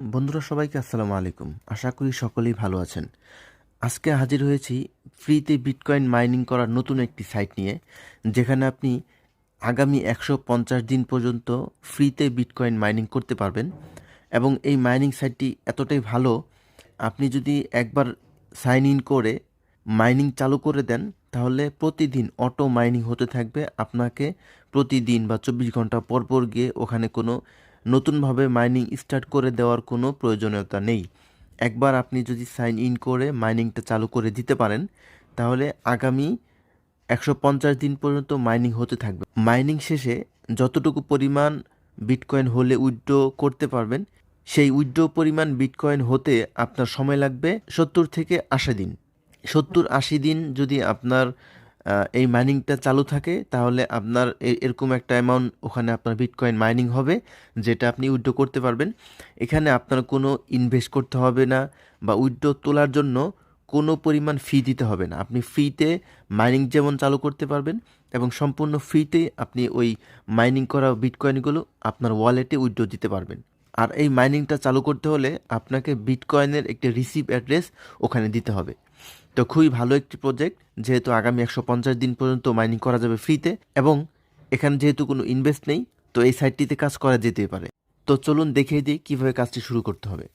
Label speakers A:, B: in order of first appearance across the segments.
A: বন্ধুরা সবাইকে আসসালামু আলাইকুম। আশা করি সকলেই ভালো আছেন। আজকে হাজির হয়েছি ফ্রিতে বিটকয়েন মাইনিং করার নতুন একটি সাইট নিয়ে, যেখানে আপনি আগামী ১৫০ দিন পর্যন্ত ফ্রিতে বিটকয়েন মাইনিং করতে পারবেন। এবং এই মাইনিং সাইটটি এতটাই ভালো, আপনি যদি একবার সাইন ইন করে মাইনিং চালু করে দেন, তাহলে প্রতিদিন অটো মাইনিং হতে থাকবে। আপনাকে প্রতিদিন বা ২৪ ঘন্টা পর পর গিয়ে ওখানে কোনো নতুনভাবে মাইনিং স্টার্ট করে দেওয়ার কোনো প্রয়োজনীয়তা নেই। একবার আপনি যদি সাইন ইন করে মাইনিংটা চালু করে দিতে পারেন, তাহলে আগামী ১৫০ দিন পর্যন্ত মাইনিং হতে থাকবে। মাইনিং শেষে যতটুকু পরিমাণ বিটকয়েন হলে উইথড্র করতে পারবেন, সেই উইথড্র পরিমাণ বিটকয়েন হতে আপনার সময় লাগবে ৭০ থেকে ৮০ দিন। ৭০-৮০ দিন যদি আপনার এই মাইনিংটা চালু থাকে, তাহলে আপনার এরকম একটা অ্যামাউন্ট ওখানে আপনার বিটকয়েন মাইনিং হবে, যেটা আপনি উইথড্র করতে পারবেন। এখানে আপনার কোনো ইনভেস্ট করতে হবে না, বা উইথড্র তোলার জন্য কোনো পরিমাণ ফি দিতে হবে না। আপনি ফ্রিতে মাইনিং যেমন চালু করতে পারবেন, এবং সম্পূর্ণ ফ্রিতে আপনি ওই মাইনিং করা বিটকয়েনগুলো আপনার ওয়ালেটে উইথড্র দিতে পারবেন। আর এই মাইনিংটা চালু করতে হলে আপনাকে বিটকয়েনের একটি রিসিভ অ্যাড্রেস ওখানে দিতে হবে। তো খুবই ভালো একটি প্রজেক্ট, যেহেতু আগামী ১৫০ দিন পর্যন্ত মাইনিং করা যাবে ফ্রিতে, এবং এখানে যেহেতু কোনো ইনভেস্ট নেই, তো এই সাইটটিতে কাজ করা যেতেই পারে। তো চলুন দেখিয়ে দিই কীভাবে কাজটি শুরু করতে হবে।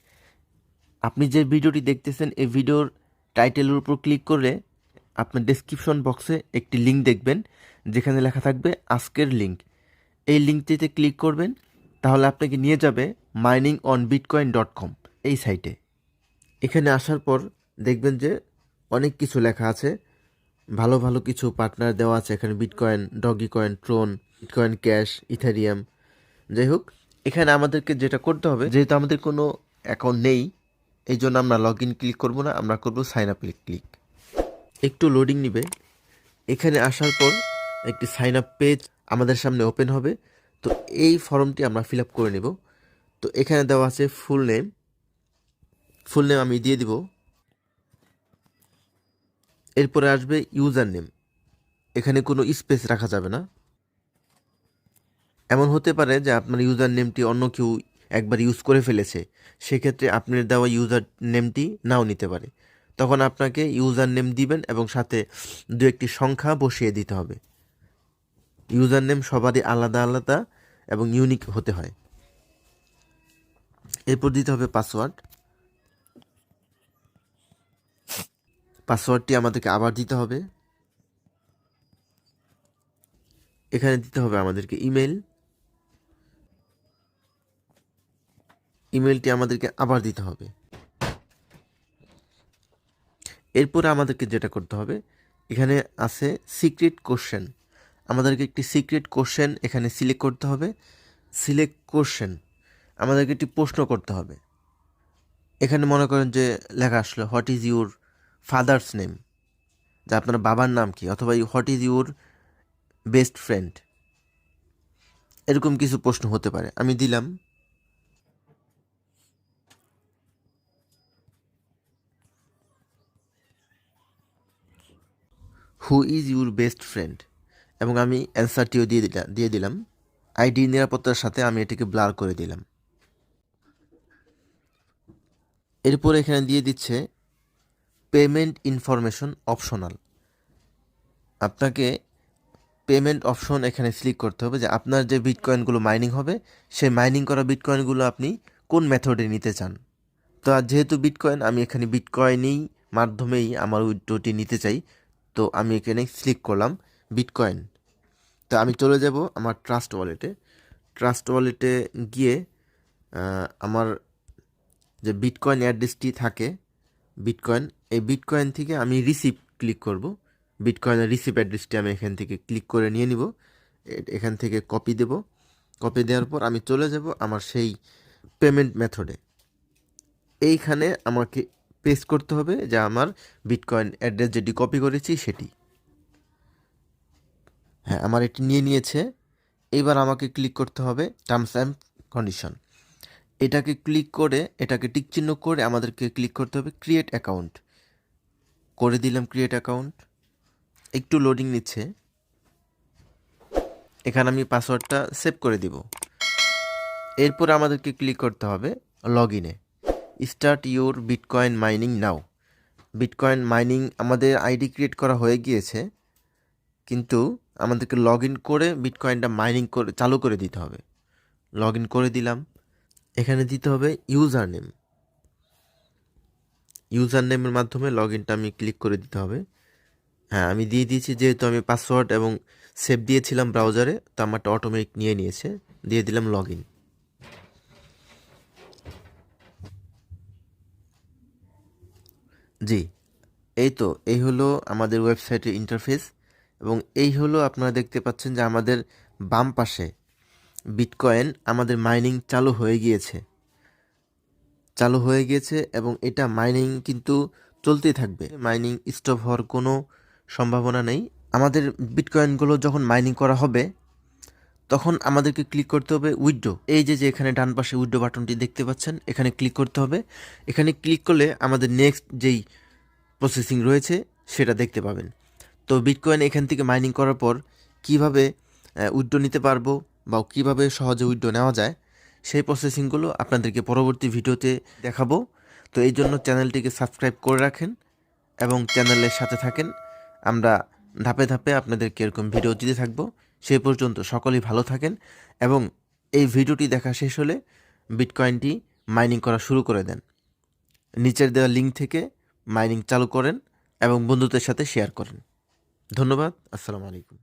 A: আপনি যে ভিডিওটি দেখতেছেন, এই ভিডিওর টাইটেলের উপর ক্লিক করলে আপনার ডেসক্রিপশন বক্সে একটি লিঙ্ক দেখবেন, যেখানে লেখা থাকবে আজকের লিঙ্ক। এই লিঙ্কটিতে ক্লিক করবেন, তাহলে আপনাকে নিয়ে যাবে miningonbitcoin.com এই সাইটে। এখানে আসার পর দেখবেন যে অনেক কিছু লেখা আছে, ভালো ভালো কিছু পার্টনার দেওয়া আছে এখানে: bitcoin, doggy coin, Tron, bitcoin cash, Ethereum. যাই হোক, এখানে আমাদেরকে যেটা করতে হবে, যেহেতু আমাদের কোনো অ্যাকাউন্ট নেই, এই জন্য আমরা লগ ইন ক্লিক করবো না, আমরা করবো সাইন আপ ক্লিক। একটু লোডিং নিবে। এখানে আসার পর একটি সাইন আপ পেজ আমাদের সামনে ওপেন হবে। তো এই ফর্মটি আমরা ফিল আপ করে নেব। তো এখানে দেওয়া আছে ফুল নেম আমি দিয়ে দিব। এরপরে আসবে ইউজার নেম। এখানে কোনো স্পেস রাখা যাবে না। এমন হতে পারে যে আপনার ইউজার নেমটি অন্য কেউ একবার ইউজ করে ফেলেছে, সেক্ষেত্রে আপনার দেওয়া ইউজার নেমটি নাও নিতে পারে। তখন আপনাকে ইউজার নেম দিবেন এবং সাথে দু একটি সংখ্যা বসিয়ে দিতে হবে। ইউজার নেম সবারই আলাদা আলাদা এবং ইউনিক হতে হয়। এরপর দিতে হবে পাসওয়ার্ড। পাসওয়ার্ডটি আমাদেরকে আবার দিতে হবে। এখানে দিতে হবে আমাদেরকে ইমেলটি আমাদেরকে আবার দিতে হবে। এরপরে আমাদেরকে যেটা করতে হবে, এখানে আছে সিক্রেট কোশ্চেন। আমাদেরকে একটি সিক্রেট কোশ্চেন এখানে সিলেক্ট করতে হবে। সিলেক্ট কোশ্চেন, আমাদেরকে একটি প্রশ্ন করতে হবে। এখানে মনে করেন যে লেখা আসলো, what is your father's name, যে আপনার বাবার নাম কি, অথবা what is your best friend, এরকম কিছু প্রশ্ন হতে পারে। আমি দিলাম। Who is your best friend, এবং আমি অ্যান্সারটিও দিয়ে দিলাম। আইডি নিরাপত্তার সাথে আমি এটিকে ব্লার করে দিলাম। এরপর এখানে দিয়ে দিচ্ছে পেমেন্ট ইনফরমেশন অপশনাল। আপনাকে পেমেন্ট অপশন এখানে সিলেক্ট করতে হবে, যে আপনার যে বিটকয়েনগুলো মাইনিং হবে, সেই মাইনিং করা বিটকয়েনগুলো আপনি কোন মেথডে নিতে চান। তো আর যেহেতু বিটকয়েন, আমি এখানে বিটকয়েনেই মাধ্যমেই আমার উইথড্রটি নিতে চাই, তো আমি এখানে ক্লিক করলাম বিটকয়েন। তো আমি চলে যাব আমার ট্রাস্ট ওয়ালেটে গিয়ে আমার যে বিটকয়েন অ্যাড্রেসটি থাকে, এই বিটকয়েন থেকে আমি রিসিভ ক্লিক করব। বিটকয়েনের রিসিভ অ্যাড্রেসটি আমি এখান থেকে ক্লিক করে নিয়ে নিব। এখান থেকে কপি দেব। কপি দেওয়ার পর আমি চলে যাব আমার সেই পেমেন্ট মেথডে। এইখানে আমাকে পেস্ট করতে হবে যে আমার বিটকয়েন অ্যাড্রেস যেটি কপি করেছি সেটি। হ্যাঁ, আমার এটি নিয়ে নিয়েছে। এবার আমাকে ক্লিক করতে হবে টার্মস অ্যান্ড কন্ডিশন। এটাকে ক্লিক করে, এটাকে টিকচিহ্ন করে আমাদেরকে ক্লিক করতে হবে ক্রিয়েট অ্যাকাউন্ট। করে দিলাম ক্রিয়েট অ্যাকাউন্ট। একটু লোডিং নিচ্ছে। এখানে আমি পাসওয়ার্ডটা সেভ করে দিব। এরপর আমাদেরকে ক্লিক করতে হবে লগ ইনে start your bitcoin mining now. Bitcoin mining আমাদের আইডি ক্রিয়েট করা হয়ে গিয়েছে, কিন্তু আমাদেরকে লগ ইন করে বিটকয়েনটা মাইনিং করে চালু করে দিতে হবে। লগ ইন করে দিলাম। এখানে দিতে হবে ইউজার নেম। ইউজার নেমের মাধ্যমে লগ ইনটা আমি ক্লিক করে দিতে হবে। হ্যাঁ, আমি দিয়ে দিয়েছি, যেহেতু আমি পাসওয়ার্ড এবং সেভ দিয়েছিলাম ব্রাউজারে, তো আমারটা অটোমেটিক নিয়ে নিয়েছে। দিয়ে দিলাম লগ ইন। জি, এই হলো আমাদের ওয়েবসাইটের ইন্টারফেস, এবং এই হলো আপনারা দেখতে পাচ্ছেন যে আমাদের বাম পাশে বিটকয়েন আমাদের মাইনিং চালু হয়ে গিয়েছে এবং এটা মাইনিং কিন্তু চলতেই থাকবে। মাইনিং স্টপ হওয়ার কোনো সম্ভাবনা নেই। আমাদের বিটকয়েনগুলো যখন মাইনিং করা হবে তখন আমাদেরকে ক্লিক করতে হবে উইথড্র। এই যে এখানে ডান পাশে উইথড্র বাটনটি দেখতে পাচ্ছেন, এখানে ক্লিক করতে হবে। এখানে ক্লিক করলে আমাদের নেক্সট যেই প্রসেসিং রয়েছে সেটা দেখতে পাবেন। তো বিটকয়েন এখান থেকে মাইনিং করার পর কিভাবে উইথড্র নিতে পারবো বা কিভাবে সহজে উইথড্র নেওয়া যায়, সেই প্রসেসিংগুলো আপনাদেরকে পরবর্তী ভিডিওতে দেখাবো। তো এই জন্য চ্যানেলটিকে সাবস্ক্রাইব করে রাখেন এবং চ্যানেলের সাথে থাকেন। আমরা ধাপে ধাপে আপনাদেরকে এরকম ভিডিও দিতে থাকবো। সেই পর্যন্ত সকলেই ভালো থাকেন এবং এই ভিডিওটি দেখা শেষ হলে বিটকয়েনটি মাইনিং করা শুরু করে দেন। নিচের দেওয়া লিঙ্ক থেকে মাইনিং চালু করেন এবং বন্ধুদের সাথে শেয়ার করেন। ধন্যবাদ। আসসালামু আলাইকুম।